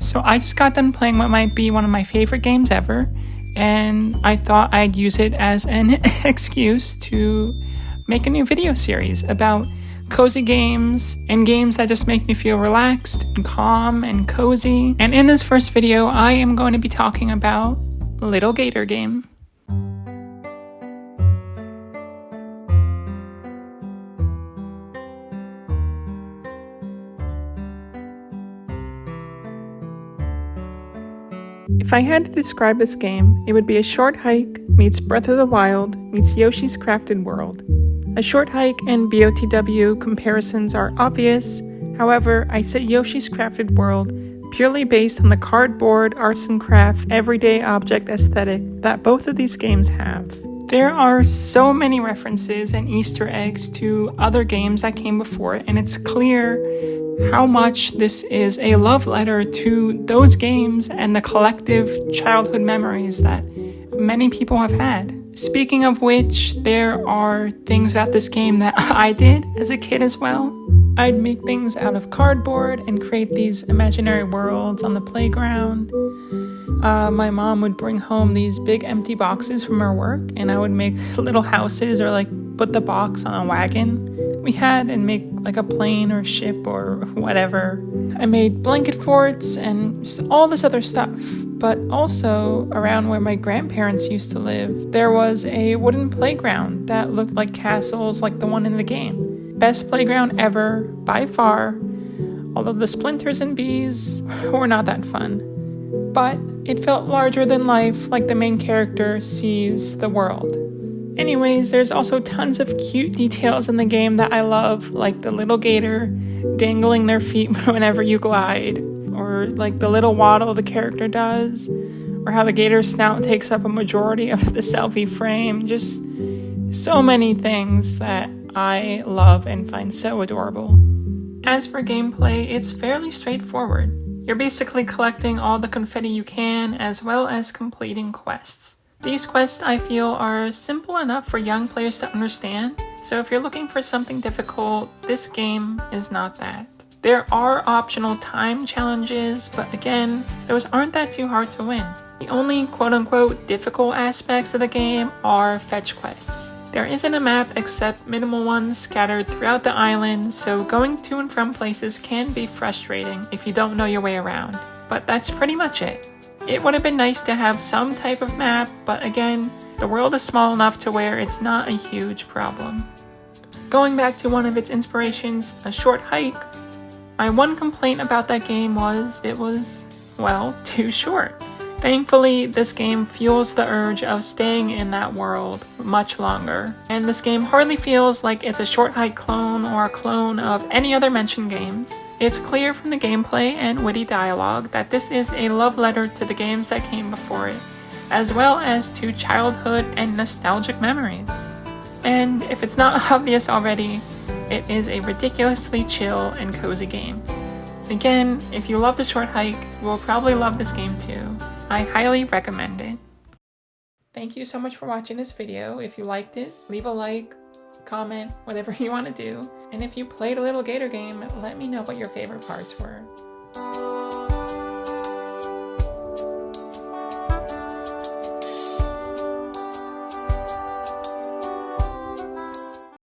So I just got done playing what might be one of my favorite games ever, and I thought I'd use it as an excuse to make a new video series about cozy games and games that just make me feel relaxed and calm and cozy. And in this first video, I am going to be talking about Lil Gator game. If I had to describe this game, it would be a short hike meets Breath of the Wild meets Yoshi's Crafted World. A short hike and BOTW comparisons are obvious, however, I say Yoshi's Crafted World purely based on the cardboard, arts and craft, everyday object aesthetic that both of these games have. There are so many references and Easter eggs to other games that came before it, and it's clear how much this is a love letter to those games and the collective childhood memories that many people have had. Speaking of which, there are things about this game that I did as a kid as well. I'd make things out of cardboard and create these imaginary worlds on the playground. My mom would bring home these big empty boxes from her work, and I would make little houses or put the box on a wagon we had and make a plane or ship or whatever. I made blanket forts and just all this other stuff. But also, around where my grandparents used to live, there was a wooden playground that looked like castles like the one in the game. Best playground ever, by far, although the splinters and bees were not that fun. But it felt larger than life, like the main character sees the world. Anyways, there's also tons of cute details in the game that I love, like the little gator dangling their feet whenever you glide, or the little waddle the character does, or how the gator's snout takes up a majority of the selfie frame. Just so many things that I love and find so adorable. As for gameplay, it's fairly straightforward. You're basically collecting all the confetti you can, as well as completing quests. These quests, I feel, are simple enough for young players to understand, so if you're looking for something difficult, this game is not that. There are optional time challenges, but again, those aren't that too hard to win. The only quote-unquote difficult aspects of the game are fetch quests. There isn't a map except minimal ones scattered throughout the island, so going to and from places can be frustrating if you don't know your way around. But that's pretty much it. It would have been nice to have some type of map, but again, the world is small enough to where it's not a huge problem. Going back to one of its inspirations, a short hike, my one complaint about that game was it was, well, too short. Thankfully, this game fuels the urge of staying in that world much longer, and this game hardly feels like it's a short hike clone or a clone of any other mentioned games. It's clear from the gameplay and witty dialogue that this is a love letter to the games that came before it, as well as to childhood and nostalgic memories. And if it's not obvious already, it is a ridiculously chill and cozy game. Again, if you love the short hike, you will probably love this game too. I highly recommend it. Thank you so much for watching this video. If you liked it, leave a like, comment, whatever you want to do. And if you played a Lil Gator game, let me know what your favorite parts were.